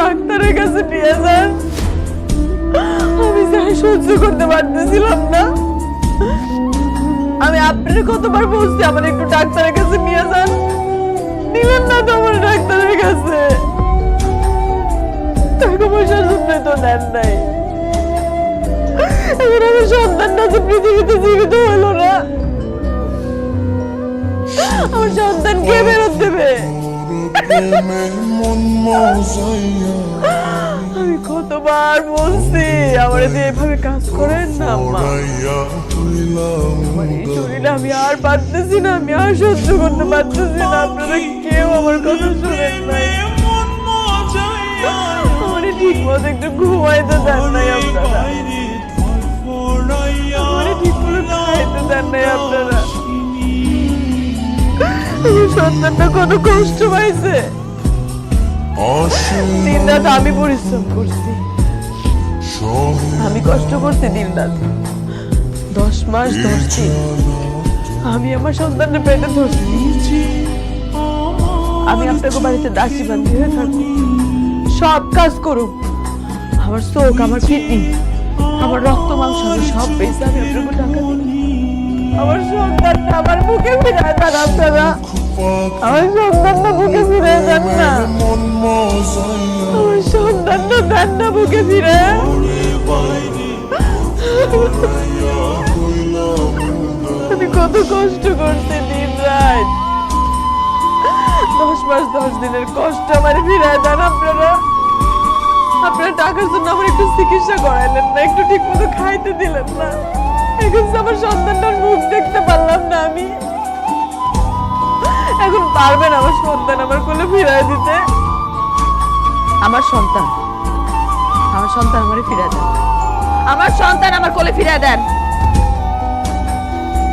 ডাক্তারের কাছে নিয়ে যান। আমি যাই সহ্য করতে পারতেছিলাম না। আমি আপনার কতবার বলছি আমার একটু ডাক্তারের কাছে নিয়ে যান, নিলেন না তো আমার ডাক্তারের কাছে। টাকা পয়সার জন্য তো দেন নাই। এখন আমার সন্তানটা যে পৃথিবীতে জীবিত হলো না, আমার সন্তান কে ফেরত দেবে? আমি কতবার বলছি আমার এভাবে কাজ করেন না আম্মা। আমার এই শরীরে আমি আর পারতেছি না, আমি আর সহ্য করতে পারতেছি না। আপনারা কেউ আমার কথা শুনেন নাই। আমার ঠিক মতো একটু ঘুমাইতে দেন নাই আপনারা, আমার ঠিক মতো খাইতে দেন নাই আপনারা। সন্তানটা কত কষ্ট পাইছে। দিন রাত আমি পরিশ্রম করছি, আমি কষ্ট করছি দিন রাত। 10 মাস 10 দিন আমি আমার সন্তানের পেটে ধরছি। আমি আপনাকে বাড়িতে দাসী বান্ধি হয়ে থাকবো, সব কাজ করুক। আমার চোখ, আমার কিডনি, আমার রক্ত মাংস সব পেয়েছে আমি আপনাকে টাকা দিই। আমার সন্তানটা আমার বুকে ফিরে দেন আপনারা, আমার সন্তানটা বুকে ফিরে দেন না, আমার সন্তানটা দেন না বুকে ফিরে। আমি কত কষ্ট করছি দিন রাত। 10 মাস 10 দিনের কষ্ট আমার ফিরে দেন আপনারা। আপনারা টাকার জন্য আমার একটু চিকিৎসা করাইলেন না, একটু ঠিক মতো খাইতে দিলেন না। এখন আমার সন্তানটার মুখ দেখতে পারলাম না আমি। এখন পারবেন আমার সন্তান আমার কোলে ফিরাই দিতে? আমার সন্তান আমারে ফিরাই দেন। আমার সন্তান আমার কোলে ফিরাই দেন।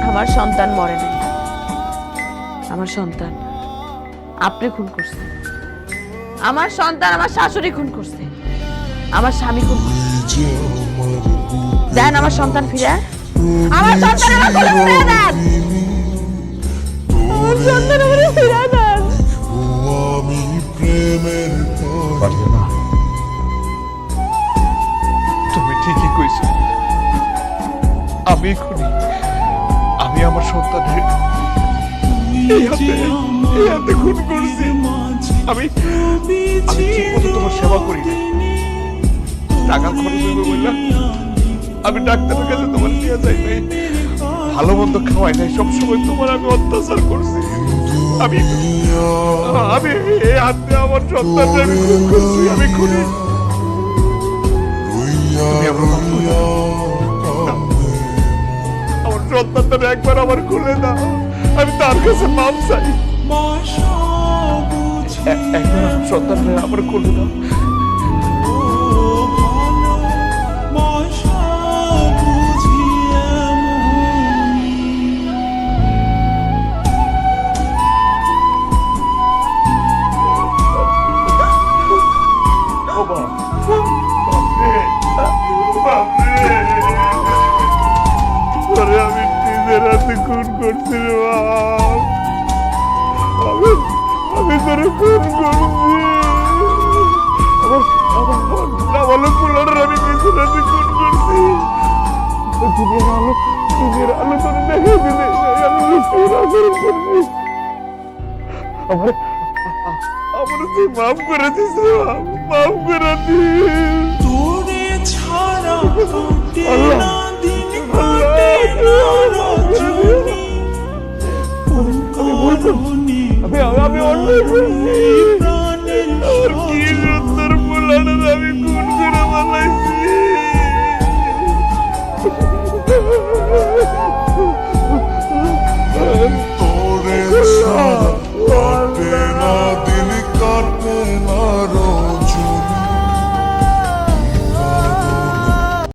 আমার সন্তান মরে নাই। আমার সন্তান আপনি খুন করছে। আমার সন্তান আমার শাশুড়ি খুন করছে, আমার স্বামী খুন করছে। দেন আমার সন্তান ফিরে, আমার সন্তান আমার কোলে ফিরিয়ে দেন। আমার সন্তান আমারে ফিরিয়ে দেন। পারবে না, তুমি ঠিকই কইছো। আমি খুনি, আমি আমার সন্তানের এই হাতে খুন করছি। আমি ঠিক মতো তোমার সেবা করি না, টাকা খরচ হইবে বললাম আমি ডাক্তারের কাছে তোমার নিয়ে যাই নাই, ভালো মন্দ খাওয়াই নাই, সবসময় তোমার আমি অত্যাচার করছি। আমি এই হাতে আমার সন্তানকে আমি খুন করছি, আমি খুনি। তুমি আমার মাফ করে দাও। আমার সন্তানটা একবার আমার খুলে দাও, আমি তার কাছে মাপ চাই। একবার আমার সন্তানটা আমার খুলে দাও। আমি নিজের হাতে খুন করছি রে বাপ, আমি তোরে খুন করছি। আমার নাবালক পোলার আমি নিজের হাতে খুন করছি। দুনিয়ার আলো তোরে দেখে দিলে আমি নিষ্ঠুর আচরণ করছি। আমার তুই মাফ করে দিস রে বাপ, মাফ করে দিস। তোরে ছাড়া আমি অন্যায় করছি।